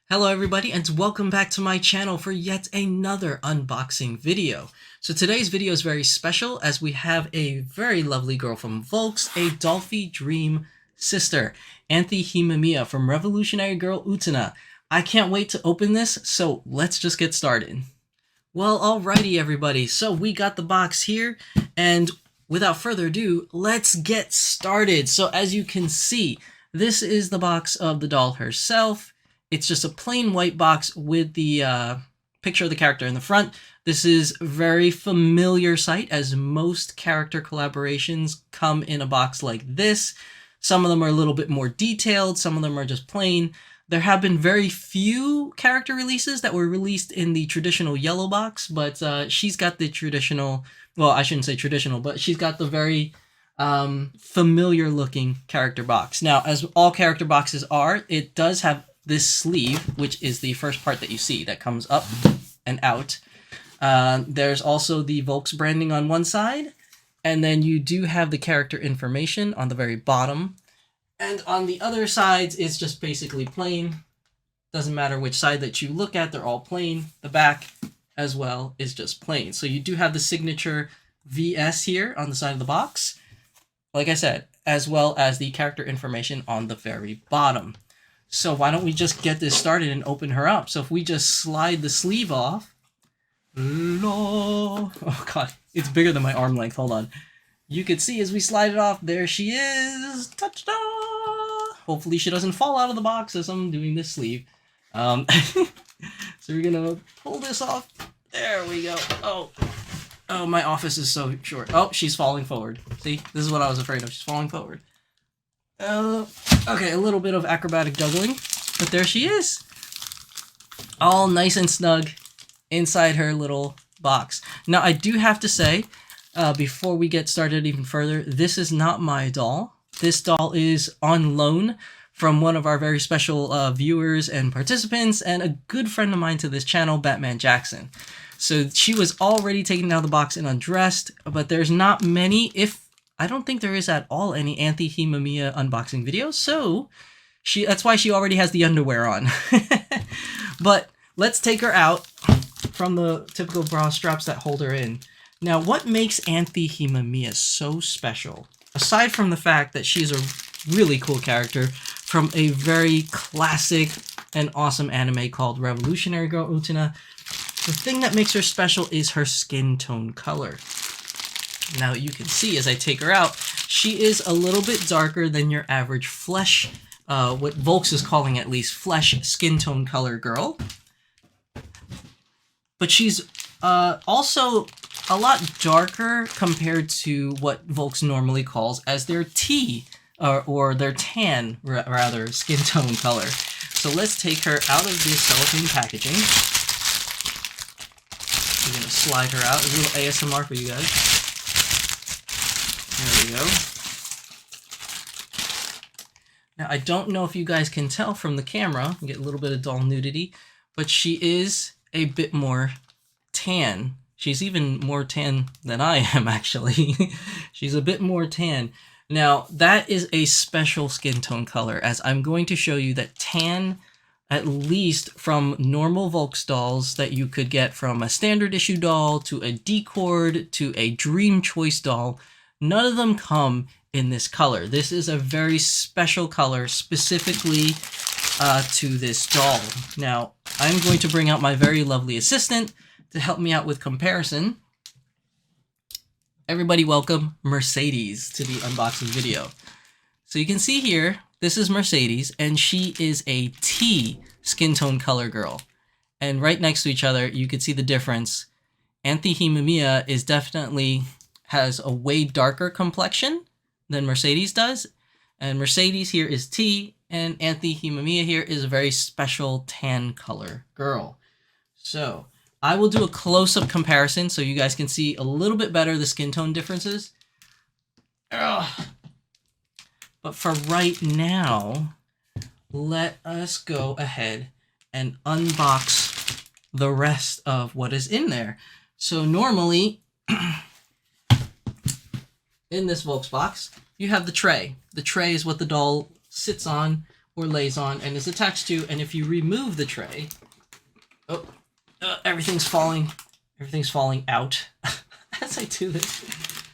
Hello everybody and welcome back to my channel for yet another unboxing video. So today's video is very special as we have a very lovely girl from VODS, a Dollfie dream sister, Anthy Himemiya from Revolutionary Girl Utena. I can't wait to open this, so let's just get started. Well, alrighty everybody, so we got the box here, and without further ado, let's get started. So as you can see, this is the box of the doll herself. It's just a plain white box with the picture of the character in the front. This is very familiar sight as most character collaborations come in a box like this. Some of them are a little bit more detailed, some of them are just plain. There have been very few character releases that were released in the traditional yellow box, but she's got the traditional, well, I shouldn't say traditional, but she's got the very familiar looking character box. Now, as all character boxes are, it does have this sleeve, which is the first part that you see that comes up and out. There's also the VODS branding on one side, and then you do have the character information on the very bottom. And on the other sides, it's just basically plain. Doesn't matter which side that you look at, they're all plain. The back as well is just plain. So you do have the signature VS here on the side of the box, like I said, as well as the character information on the very bottom. So why don't we just get this started and open her up? So if we just slide the sleeve off. Oh god, it's bigger than my arm length. Hold on. You can see as we slide it off, there she is. Ta-da! Hopefully she doesn't fall out of the box as I'm doing this sleeve. So we're gonna pull this off. There we go. Oh, my office is so short. Oh, she's falling forward. See, this is what I was afraid of. She's falling forward. Okay, a little bit of acrobatic juggling, but there she is. All nice and snug inside her little box. Now, I do have to say, before we get started even further, this is not my doll. This doll is on loan from one of our very special viewers and participants, and a good friend of mine to this channel, Batman Jackson. So she was already taken out of the box and undressed, but there's not many, I don't think there is at all any Anthy Himemiya unboxing videos, so that's why she already has the underwear on. But let's take her out from the typical bra straps that hold her in. Now, what makes Anthy Himemiya so special, aside from the fact that she's a really cool character from a very classic and awesome anime called Revolutionary Girl Utena, the thing that makes her special is her skin tone color. Now you can see as I take her out, she is a little bit darker than your average flesh, what VODS is calling at least flesh skin tone color girl. But she's also a lot darker compared to what VODS normally calls as their tea, or their tan, rather, skin tone color. So let's take her out of this cellophane packaging. We're going to slide her out. A little ASMR for you guys. There we go. Now, I don't know if you guys can tell from the camera, you get a little bit of doll nudity, but she is a bit more tan. She's even more tan than I am, actually. She's a bit more tan. Now, that is a special skin tone color, as I'm going to show you that tan, at least from normal VODS dolls that you could get from a standard issue doll to a D-Cord to a Dream Choice doll, none of them come in this color. This is a very special color specifically to this doll. Now, I'm going to bring out my very lovely assistant to help me out with comparison. Everybody welcome Mercedes to the unboxing video. So you can see here, this is Mercedes, and she is a tea skin tone color girl. And right next to each other, you can see the difference. Anthy Himemiya is definitely has a way darker complexion than Mercedes does. And Mercedes here is tea, and Anthy Himemiya here is a very special tan color girl. So I will do a close-up comparison so you guys can see a little bit better the skin tone differences. Ugh. But for right now, let us go ahead and unbox the rest of what is in there. So normally, in this VODS box, you have the tray. The tray is what the doll sits on or lays on and is attached to. And if you remove the tray, everything's falling out as I do this.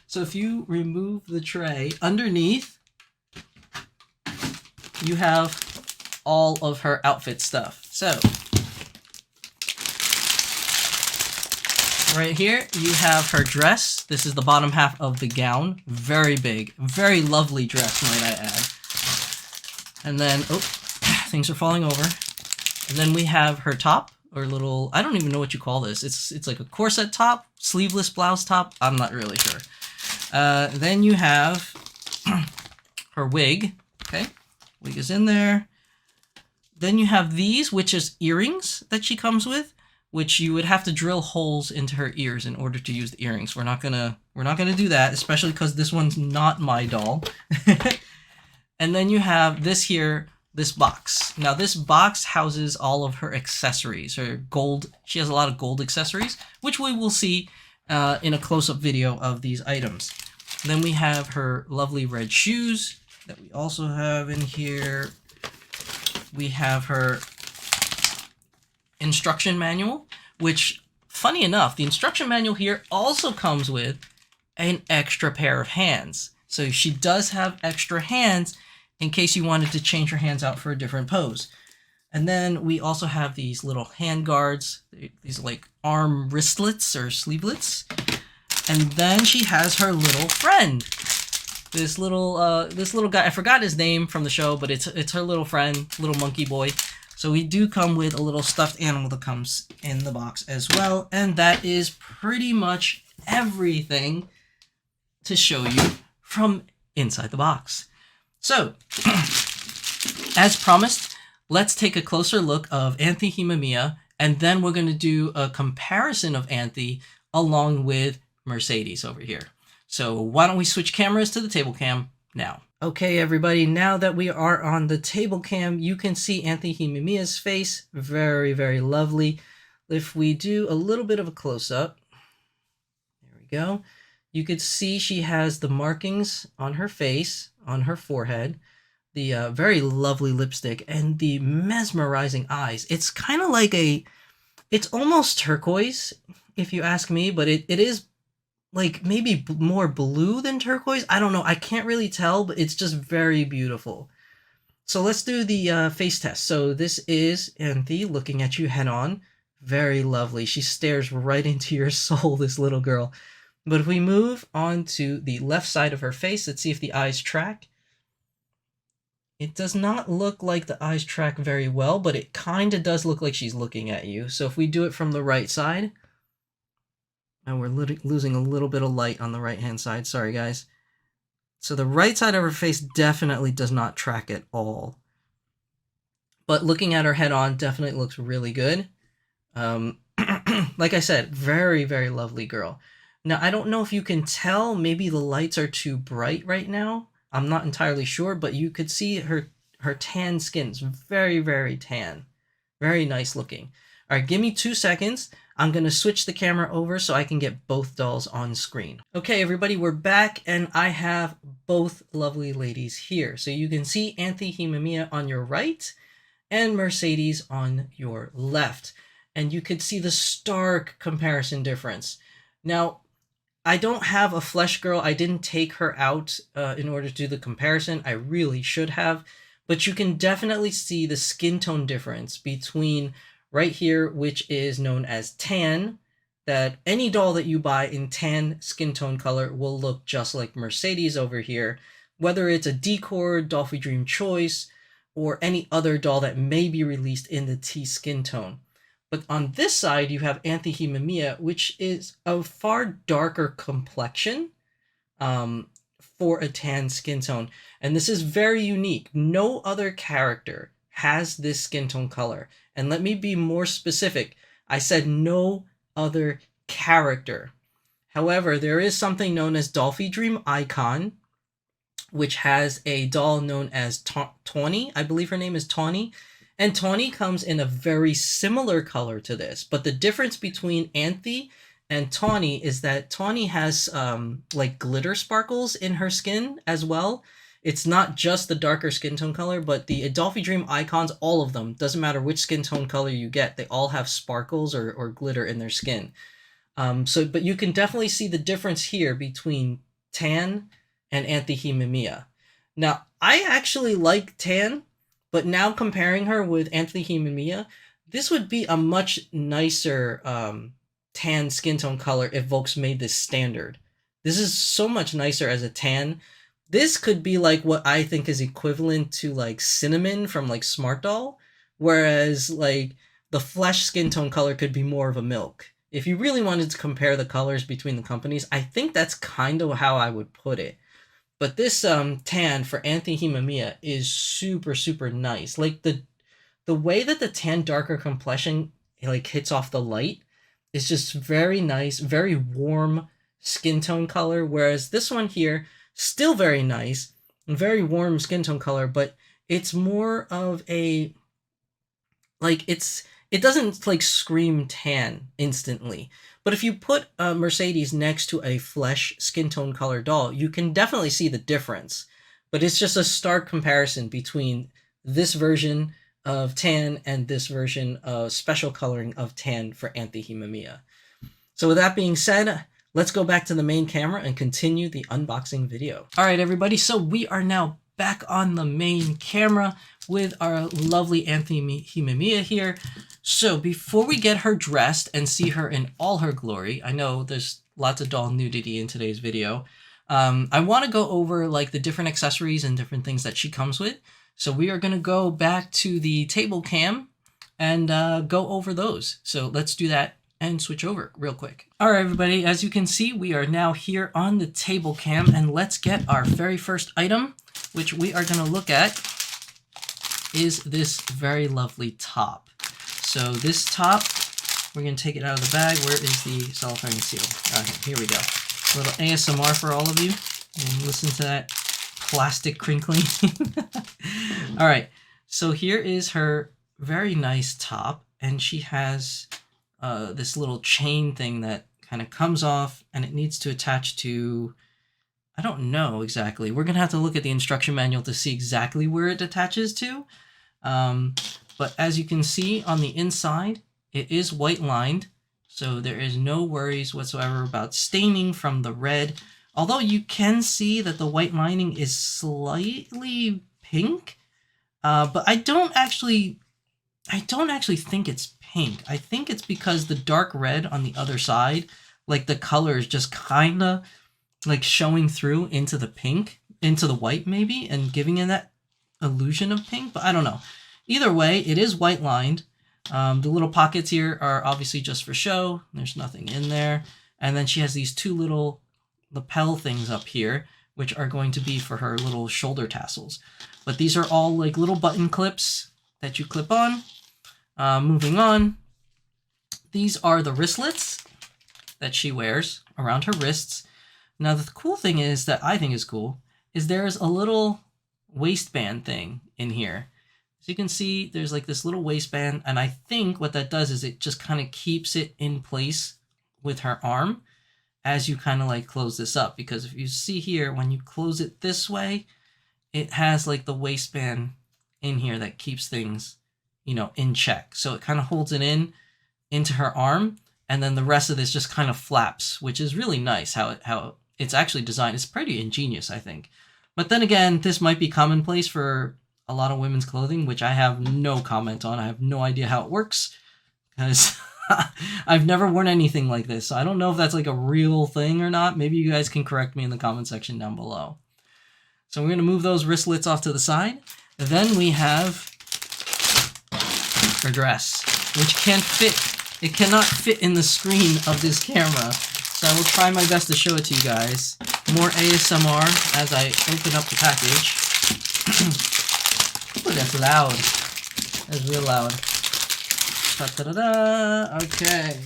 So if you remove the tray, underneath you have all of her outfit stuff. So right here you have her dress. This is the bottom half of the gown. Very big, very lovely dress, might I add. And then, things are falling over. And then we have her top, or little, I don't even know what you call this. It's like a corset top, sleeveless blouse top. I'm not really sure. Then you have her wig. Okay, wig is in there. Then you have these, which is earrings that she comes with, which you would have to drill holes into her ears in order to use the earrings. We're not gonna do that, especially because this one's not my doll. And then you have this here, this box. Now this box houses all of her accessories, her gold. She has a lot of gold accessories, which we will see in a close-up video of these items. Then we have her lovely red shoes that we also have in here. We have her instruction manual, which, funny enough, the instruction manual here also comes with an extra pair of hands. So she does have extra hands in case you wanted to change her hands out for a different pose. And then we also have these little hand guards, these like arm wristlets or sleevelets. And then she has her little friend. This little guy, I forgot his name from the show, but it's her little friend, little monkey boy. So we do come with a little stuffed animal that comes in the box as well. And that is pretty much everything to show you from inside the box. So, as promised, let's take a closer look of Anthy Himemiya, and then we're going to do a comparison of Anthy along with Mercedes over here. So why don't we switch cameras to the table cam now. Okay, everybody, now that we are on the table cam, you can see Anthy Himemiya's face. Very, very lovely. If we do a little bit of a close-up, there we go. You could see she has the markings on her face, on her forehead, the very lovely lipstick, and the mesmerizing eyes. It's kind of like it's almost turquoise, if you ask me, but it is like maybe more blue than turquoise. I don't know. I can't really tell, but it's just very beautiful. So let's do the face test. So this is Anthy looking at you head on. Very lovely. She stares right into your soul, this little girl. But if we move on to the left side of her face, let's see if the eyes track. It does not look like the eyes track very well, but it kind of does look like she's looking at you. So if we do it from the right side, and we're losing a little bit of light on the right-hand side. Sorry, guys. So the right side of her face definitely does not track at all. But looking at her head on definitely looks really good. Like I said, very, very lovely girl. Now, I don't know if you can tell, maybe the lights are too bright right now. I'm not entirely sure, but you could see her tan skin's very, very tan. Very nice looking. All right, give me 2 seconds. I'm going to switch the camera over so I can get both dolls on screen. Okay, everybody, we're back, and I have both lovely ladies here. So you can see Anthy Himemiya on your right and Mercedes on your left. And you could see the stark comparison difference. Now, I don't have a flesh girl. I didn't take her out in order to do the comparison. I really should have. But you can definitely see the skin tone difference between right here, which is known as tan, that any doll that you buy in tan skin tone color will look just like Mercedes over here, whether it's a Decor, Dollfie Dream Choice, or any other doll that may be released in the T skin tone. But on this side, you have Anthy Himemiya, which is a far darker complexion for a tan skin tone. And this is very unique. No other character has this skin tone color. And let me be more specific. I said no other character. However, there is something known as Dollfie Dream Icon, which has a doll known as Tawny. I believe her name is Tawny. And Tawny comes in a very similar color to this. But the difference between Anthy and Tawny is that Tawny has like glitter sparkles in her skin as well. It's not just the darker skin tone color, but the Dollfie Dream icons, all of them, doesn't matter which skin tone color you get, they all have sparkles or glitter in their skin. But you can definitely see the difference here between Tan and Anthy Himemiya. Now, I actually like Tan, but now comparing her with Anthy Himemiya, this would be a much nicer tan skin tone color if Volks made this standard. This is so much nicer as a tan. This could be like what I think is equivalent to like Cinnamon from like Smart Doll, whereas like the Flesh skin tone color could be more of a milk. If you really wanted to compare the colors between the companies, I think that's kind of how I would put it. But this tan for Anthy Himemiya is super, super nice. Like the way that the tan darker complexion like hits off the light is just very nice, very warm skin tone color, whereas this one here, still very nice, very warm skin tone color, but it's more of a, like, it doesn't like scream tan instantly. But if you put Mercedes next to a Flesh skin tone color doll, you can definitely see the difference. But it's just a stark comparison between this version of tan and this version of special coloring of tan for Anthy Himemiya. So with that being said, let's go back to the main camera and continue the unboxing video. All right, everybody, so we are now back on the main camera with our lovely Anthy Himemiya here. So before we get her dressed and see her in all her glory, I know there's lots of doll nudity in today's video. I want to go over like the different accessories and different things that she comes with. So we are going to go back to the table cam and go over those. So let's do that and switch over real quick. All right, everybody, as you can see, we are now here on the table cam, and let's get our very first item, which we are going to look at, is this very lovely top. So this top, we're going to take it out of the bag. Where is the cellophane seal? Okay, here we go. A little ASMR for all of you. And listen to that plastic crinkling. All right, so here is her very nice top, and she has this little chain thing that kind of comes off, and it needs to attach to, I don't know exactly. We're going to have to look at the instruction manual to see exactly where it attaches to. But as you can see on the inside, it is white lined, so there is no worries whatsoever about staining from the red. Although you can see that the white lining is slightly pink, but I don't actually think it's pink. I think it's because the dark red on the other side, like the color is just kind of like showing through into the pink, into the white maybe, and giving it that illusion of pink, but I don't know. Either way, it is white lined. The little pockets here are obviously just for show. There's nothing in there. And then she has these two little lapel things up here, which are going to be for her little shoulder tassels. But these are all like little button clips that you clip on. Moving on, these are the wristlets that she wears around her wrists. Now, the cool thing is that I think is cool is there's a little waistband thing in here. So you can see there's like this little waistband, and I think what that does is it just kind of keeps it in place with her arm as you kind of like close this up. Because if you see here, when you close it this way, it has like the waistband in here that keeps things, you know, in check. So it kind of holds it in into her arm, and then the rest of this just kind of flaps, which is really nice how it's actually designed. It's pretty ingenious, I think. But then again, this might be commonplace for a lot of women's clothing, which I have no comment on. I have no idea how it works because I've never worn anything like this. So I don't know if that's like a real thing or not. Maybe you guys can correct me in the comment section down below. So we're going to move those wristlets off to the side. Then we have her dress, which can't fit. It cannot fit in the screen of this camera. So I will try my best to show it to you guys. More ASMR as I open up the package. Oh, that's loud. That's real loud. Da-da-da-da. Okay.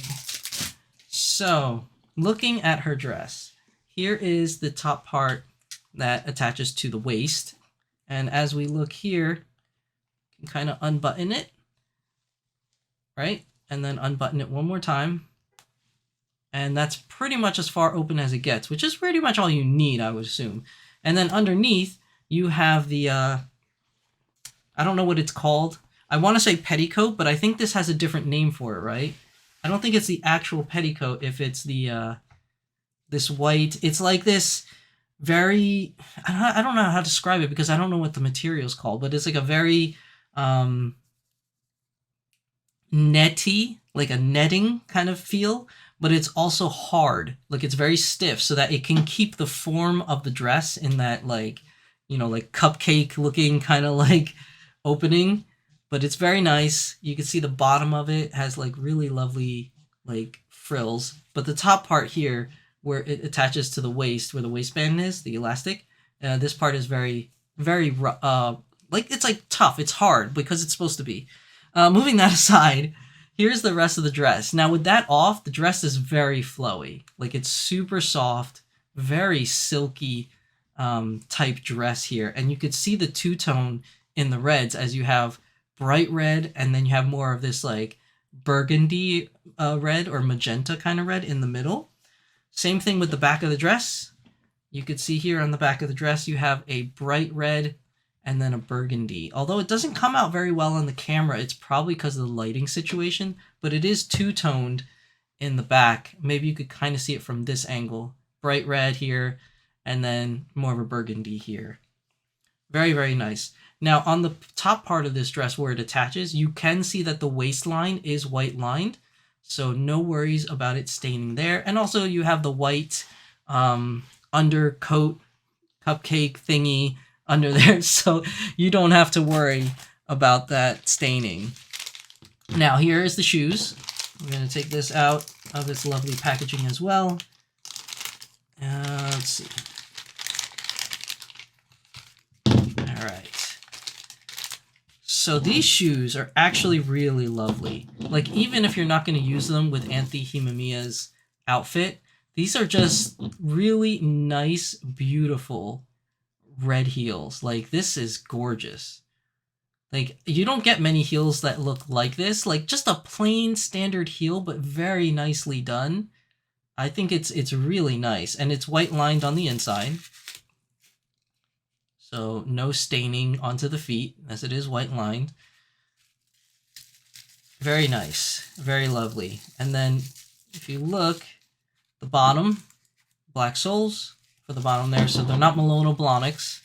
So, looking at her dress, here is the top part that attaches to the waist. And as we look here, you can kind of unbutton it, right? And then unbutton it one more time. And that's pretty much as far open as it gets, which is pretty much all you need, I would assume. And then underneath, you have the, I don't know what it's called. I want to say petticoat, but I think this has a different name for it, right? I don't think it's the actual petticoat if it's the, this white. It's like this very, I don't know how to describe it because I don't know what the material is called, but it's like a very netty, like a netting kind of feel, but it's also hard. Like it's very stiff so that it can keep the form of the dress in that like, you know, like cupcake looking kind of like opening, but it's very nice. You can see the bottom of it has like really lovely like frills, but the top part here where it attaches to the waist, where the waistband is, the elastic, this part is very, very, like it's like tough. It's hard because it's supposed to be. Moving that aside, here's the rest of the dress. Now with that off, the dress is very flowy. Like it's super soft, very silky type dress here. And you could see the two-tone in the reds as you have bright red and then you have more of this like burgundy red or magenta kind of red in the middle. Same thing with the back of the dress. You could see here on the back of the dress you have a bright red and then a burgundy. Although it doesn't come out very well on the camera, it's probably because of the lighting situation, but it is two-toned in the back. Maybe you could kind of see it from this angle. Bright red here, and then more of a burgundy here. Very, very nice. Now, on the top part of this dress where it attaches, you can see that the waistline is white lined, so no worries about it staining there. And also you have the white undercoat cupcake thingy under there, so you don't have to worry about that staining. Now here is the shoes. I'm going to take this out of its lovely packaging as well. Let's see. All right. So these shoes are actually really lovely. Like even if you're not going to use them with Anthy Himemiya's outfit, these are just really nice, beautiful red heels. Like this is gorgeous. Like you don't get many heels that look like this. Like just a plain standard heel, but very nicely done. I think it's really nice, and it's white lined on the inside, so no staining onto the feet as it is white lined. Very nice, very lovely. And then if you look, the bottom, black soles for the bottom there, so they're not Malone-Blahniks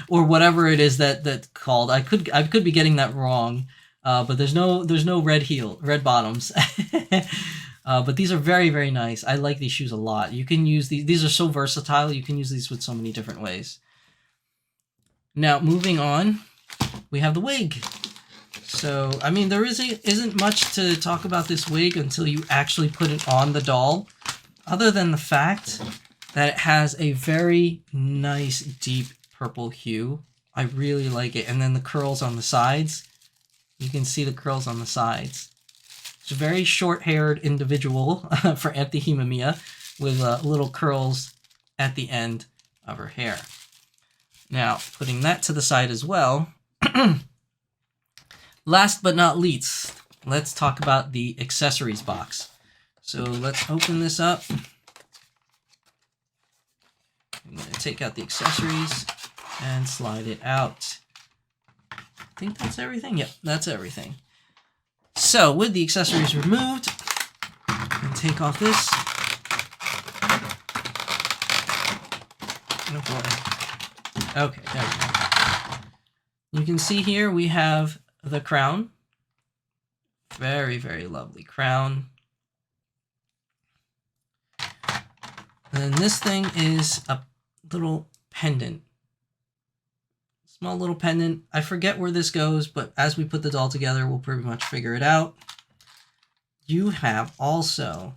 or whatever it is that's called. I could be getting that wrong, but there's no red bottoms. But these are very, very nice. I like these shoes a lot. You can use these. These are so versatile. You can use these with so many different ways. Now, moving on, we have the wig. So, I mean, there isn't much to talk about this wig until you actually put it on the doll, other than the fact that it has a very nice deep purple hue. I really like it. And then the curls on the sides. You can see the curls on the sides. It's a very short-haired individual for Anthy Himemiya with little curls at the end of her hair. Now, putting that to the side as well, last but not least, let's talk about the accessories box. So let's open this up. I'm going to take out the accessories and slide it out. I think that's everything. Yep, that's everything. So with the accessories removed, and take off this. Oh boy. Okay, there we go. You can see here we have the crown. Very, very lovely crown. And this thing is a little pendant. Small little pendant. I forget where this goes, but as we put the doll together, we'll pretty much figure it out. You have also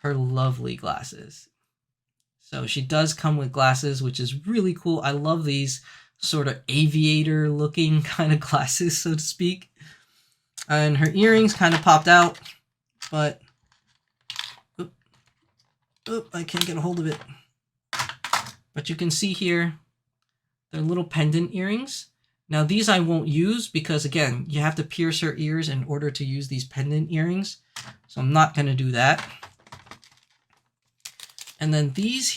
her lovely glasses. So she does come with glasses, which is really cool. I love these sort of aviator looking kind of glasses, so to speak. And her earrings kind of popped out, but I can't get a hold of it. But you can see here, they're little pendant earrings. Now these I won't use because again, you have to pierce her ears in order to use these pendant earrings. So I'm not going to do that. And then these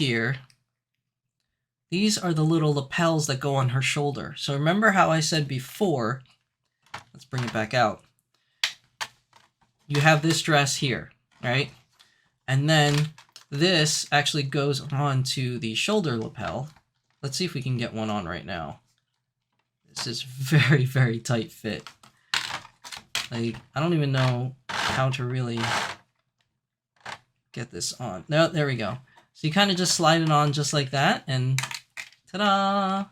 these are the little lapels that go on her shoulder. So remember how I said before, let's bring it back out. You have this dress here, right? And then this actually goes on to the shoulder lapel. Let's see if we can get one on right now. This is very, very tight fit. Like, I don't even know how to really get this on. No, there we go. So you kind of just slide it on just like that, and ta-da!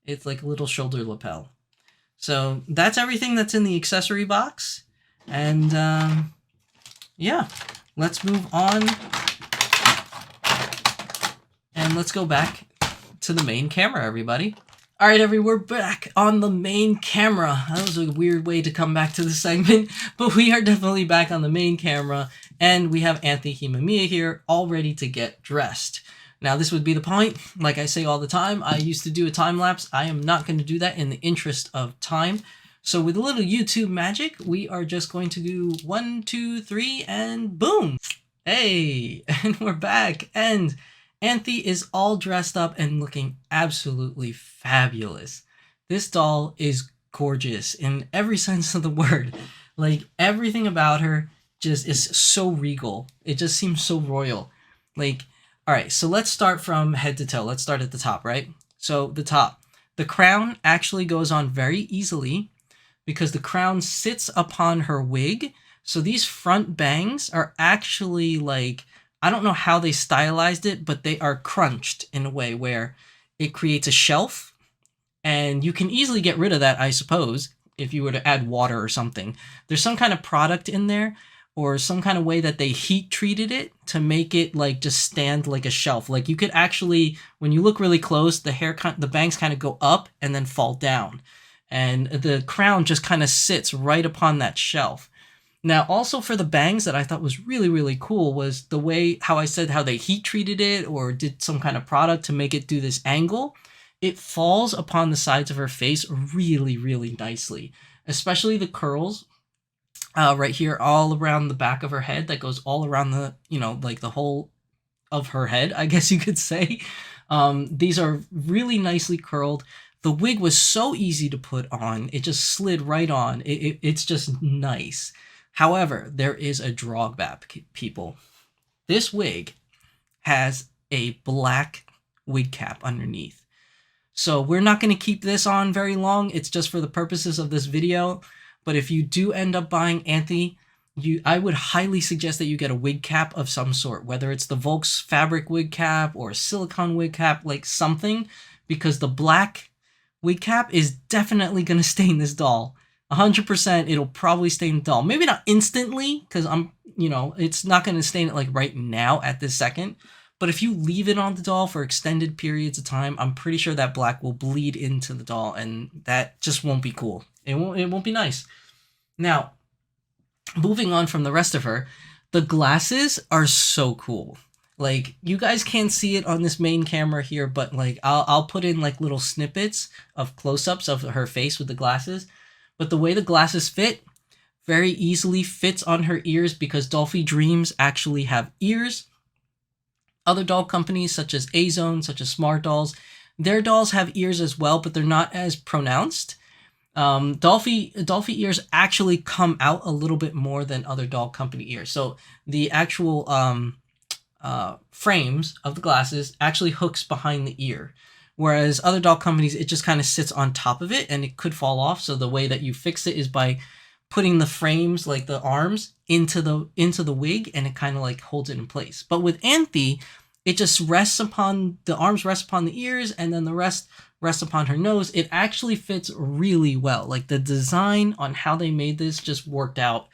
It's like a little shoulder lapel. So that's everything that's in the accessory box. And yeah, let's move on. And let's go back to the main camera, everybody. All right, we're back on the main camera. That was a weird way to come back to the segment, but we are definitely back on the main camera, and we have Anthy Himemiya here, all ready to get dressed. Now, this would be the point. Like I say all the time, I used to do a time lapse. I am not going to do that in the interest of time. So with a little YouTube magic, we are just going to do 1, 2, 3, and boom! Hey, and we're back, and Anthy is all dressed up and looking absolutely fabulous. This doll is gorgeous in every sense of the word. Like, everything about her just is so regal. It just seems so royal. Like, all right, so let's start from head to toe. Let's start at the top, right? So the top. The crown actually goes on very easily because the crown sits upon her wig. So these front bangs are actually like, I don't know how they stylized it, but they are crunched in a way where it creates a shelf, and you can easily get rid of that, I suppose, if you were to add water or something. There's some kind of product in there or some kind of way that they heat treated it to make it like just stand like a shelf. Like you could actually, when you look really close, the bangs kind of go up and then fall down. And the crown just kind of sits right upon that shelf. Now, also for the bangs that I thought was really, really cool was the way, how I said how they heat treated it or did some kind of product to make it do this angle. It falls upon the sides of her face really, really nicely, especially the curls right here all around the back of her head that goes all around the, you know, like the whole of her head, I guess you could say. These are really nicely curled. The wig was so easy to put on. It just slid right on. It's just nice. However, there is a drawback, people. This wig has a black wig cap underneath. So we're not going to keep this on very long. It's just for the purposes of this video. But if you do end up buying Anthy, I would highly suggest that you get a wig cap of some sort, whether it's the Volks fabric wig cap or a silicone wig cap, like something, because the black wig cap is definitely going to stain this doll. 100% it'll probably stain the doll. Maybe not instantly, because it's not going to stain it like right now at this second. But if you leave it on the doll for extended periods of time, I'm pretty sure that black will bleed into the doll, and that just won't be cool. It won't be nice. Now, moving on from the rest of her, the glasses are so cool. Like, you guys can't see it on this main camera here, but like I'll put in like little snippets of close-ups of her face with the glasses. But the way the glasses fit very easily fits on her ears because Dollfie Dreams actually have ears. Other doll companies such as A-Zone, such as Smart Dolls, their dolls have ears as well, but they're not as pronounced. Dollfie ears actually come out a little bit more than other doll company ears. So the actual frames of the glasses actually hooks behind the ear. Whereas other doll companies, it just kind of sits on top of it and it could fall off. So the way that you fix it is by putting the frames, like the arms, into the wig, and it kind of like holds it in place. But with Anthy, it just rests upon, the arms rest upon the ears, and then the rest rests upon her nose. It actually fits really well. Like the design on how they made this just worked out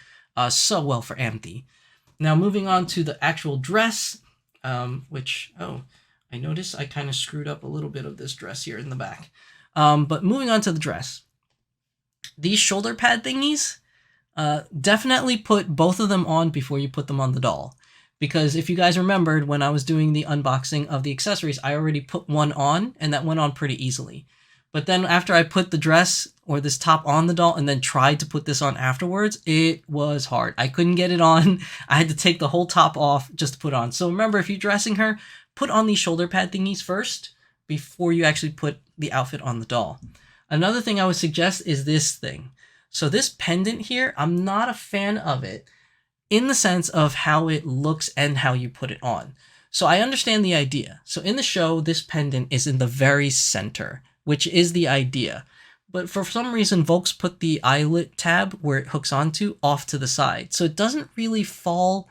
so well for Anthy. Now moving on to the actual dress, I noticed I kind of screwed up a little bit of this dress here in the back. But moving on to the dress. These shoulder pad thingies, definitely put both of them on before you put them on the doll. Because if you guys remembered, when I was doing the unboxing of the accessories, I already put one on, and that went on pretty easily. But then after I put the dress or this top on the doll and then tried to put this on afterwards, it was hard. I couldn't get it on. I had to take the whole top off just to put on. So remember, if you're dressing her, put on these shoulder pad thingies first before you actually put the outfit on the doll. Another thing I would suggest is this thing. So this pendant here, I'm not a fan of it in the sense of how it looks and how you put it on. So I understand the idea. So in the show, this pendant is in the very center, which is the idea. But for some reason, Volks put the eyelet tab where it hooks onto off to the side. So it doesn't really fall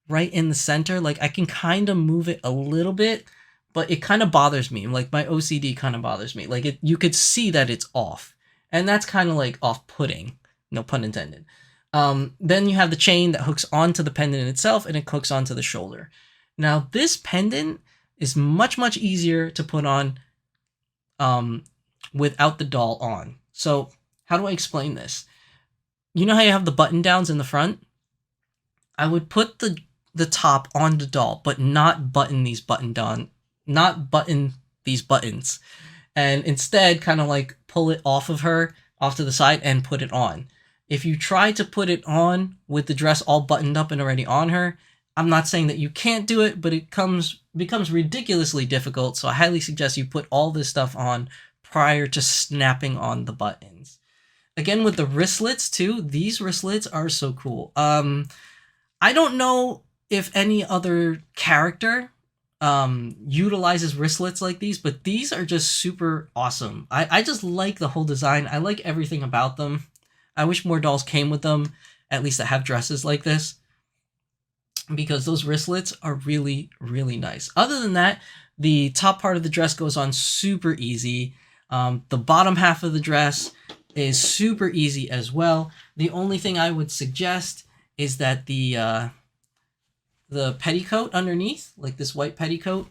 right in the center. Like I can kind of move it a little bit, but it kind of bothers me. Like my OCD kind of bothers me. Like you could see that it's off. And that's kind of like off-putting. No pun intended. Then you have the chain that hooks onto the pendant itself and it hooks onto the shoulder. Now this pendant is much, much easier to put on without the doll on. So how do I explain this? You know how you have the button downs in the front? I would put the top on the doll, but not button these buttons. And instead kind of like pull it off of her, off to the side and put it on. If you try to put it on with the dress all buttoned up and already on her, I'm not saying that you can't do it, but it becomes ridiculously difficult. So I highly suggest you put all this stuff on prior to snapping on the buttons. Again, with the wristlets too, these wristlets are so cool. I don't know if any other character utilizes wristlets like these, but these are just super awesome. I just like the whole design. I like everything about them. I wish more dolls came with them, at least that have dresses like this, because those wristlets are really, really nice. Other than that, the top part of the dress goes on super easy. The bottom half of the dress is super easy as well. The only thing I would suggest is that the petticoat underneath, like this white petticoat,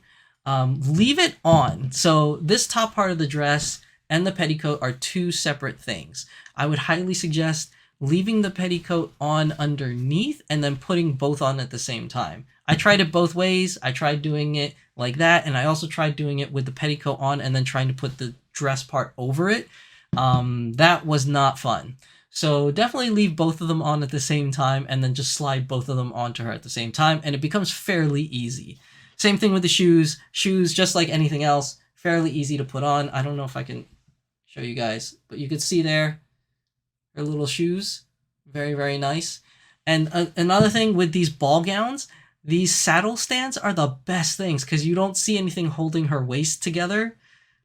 leave it on. So this top part of the dress and the petticoat are two separate things. I would highly suggest leaving the petticoat on underneath and then putting both on at the same time. I tried it both ways. I tried doing it like that, and I also tried doing it with the petticoat on and then trying to put the dress part over it. That was not fun. So definitely leave both of them on at the same time and then just slide both of them onto her at the same time, and it becomes fairly easy. Same thing with the shoes. Shoes, just like anything else, fairly easy to put on. I don't know if I can show you guys, but you could see there her little shoes. Very, very nice. And another thing with these ball gowns, these saddle stands are the best things because you don't see anything holding her waist together.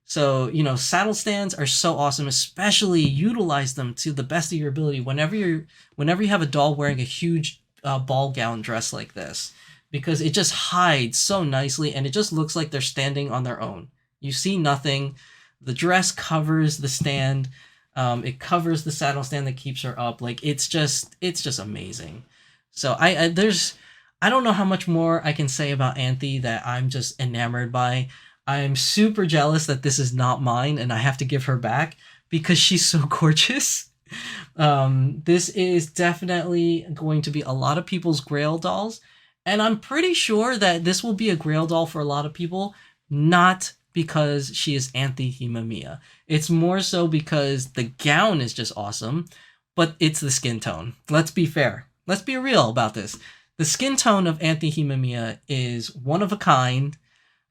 So, you know, saddle stands are so awesome, especially utilize them to the best of your ability whenever you have a doll wearing a huge ball gown dress like this, because it just hides so nicely and it just looks like they're standing on their own. You see nothing. The dress covers the stand. It covers the saddle stand that keeps her up. Like it's just amazing. So I don't know how much more I can say about Anthy that I'm just enamored by. I'm super jealous that this is not mine and I have to give her back because she's so gorgeous. This is definitely going to be a lot of people's Grail dolls. And I'm pretty sure that this will be a Grail doll for a lot of people, not because she is Anthy Himemiya. It's more so because the gown is just awesome, but it's the skin tone. Let's be fair. Let's be real about this. The skin tone of Anthy Himemiya is one of a kind.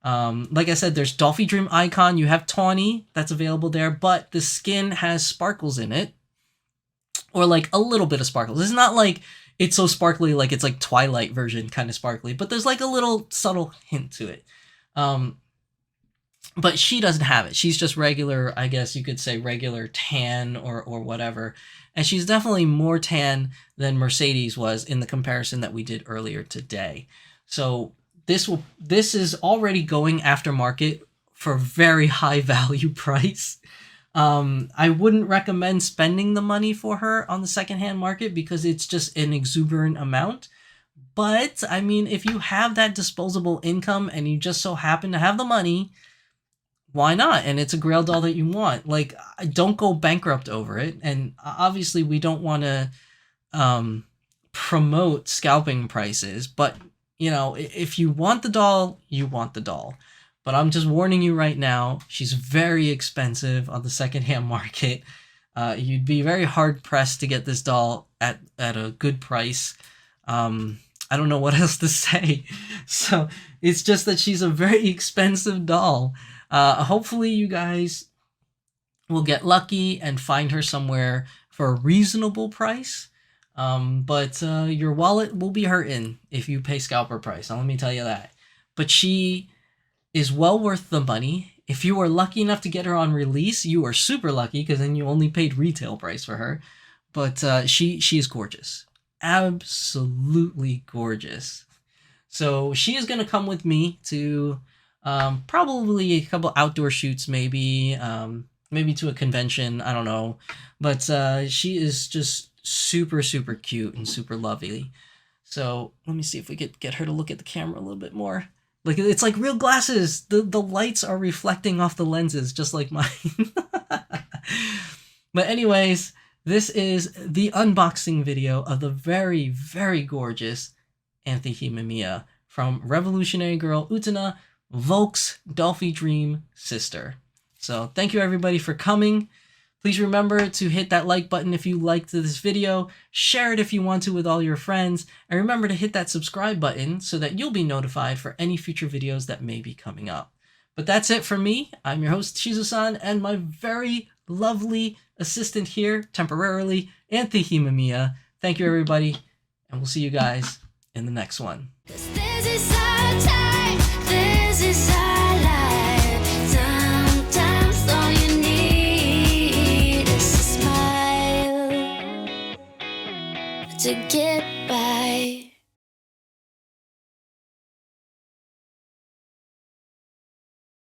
Like I said, there's Dollfie Dream Icon. You have Tawny that's available there, but the skin has sparkles in it, or like a little bit of sparkles. It's not like it's so sparkly like it's like Twilight version kind of sparkly, but there's like a little subtle hint to it. But she doesn't have it. She's just regular, I guess you could say regular tan or whatever. And she's definitely more tan than Mercedes was in the comparison that we did earlier today. So this is already going aftermarket for very high value price. I wouldn't recommend spending the money for her on the secondhand market because it's just an exuberant amount. But I mean, if you have that disposable income and you just so happen to have the money, why not? And it's a Grail doll that you want. Like, don't go bankrupt over it. And obviously we don't want to promote scalping prices, but you know, if you want the doll, you want the doll. But I'm just warning you right now, she's very expensive on the secondhand market. You'd be very hard pressed to get this doll at a good price. I don't know what else to say. So it's just that she's a very expensive doll. Hopefully you guys will get lucky and find her somewhere for a reasonable price. But your wallet will be hurting if you pay scalper price. Now, let me tell you that. But she is well worth the money. If you were lucky enough to get her on release, you are super lucky because then you only paid retail price for her. But she is gorgeous. Absolutely gorgeous. So she is going to come with me to probably a couple outdoor shoots, maybe. Maybe to a convention, I don't know. But she is just super, super cute and super lovely. So let me see if we could get her to look at the camera a little bit more. Like, it's like real glasses. The lights are reflecting off the lenses, just like mine. But anyways, this is the unboxing video of the very, very gorgeous Anthy Himemiya from Revolutionary Girl Utena, Volk's Dollfie Dream sister. So thank you everybody for coming. Please remember to hit that like button if you liked this video, share it if you want to with all your friends, and remember to hit that subscribe button so that you'll be notified for any future videos that may be coming up. But that's it from me. I'm your host, Shizu-san, and my very lovely assistant here, temporarily, Anthy Himemiya. Thank you everybody, and we'll see you guys in the next one. This is our time, this is our life. Sometimes all you need is a smile to get by.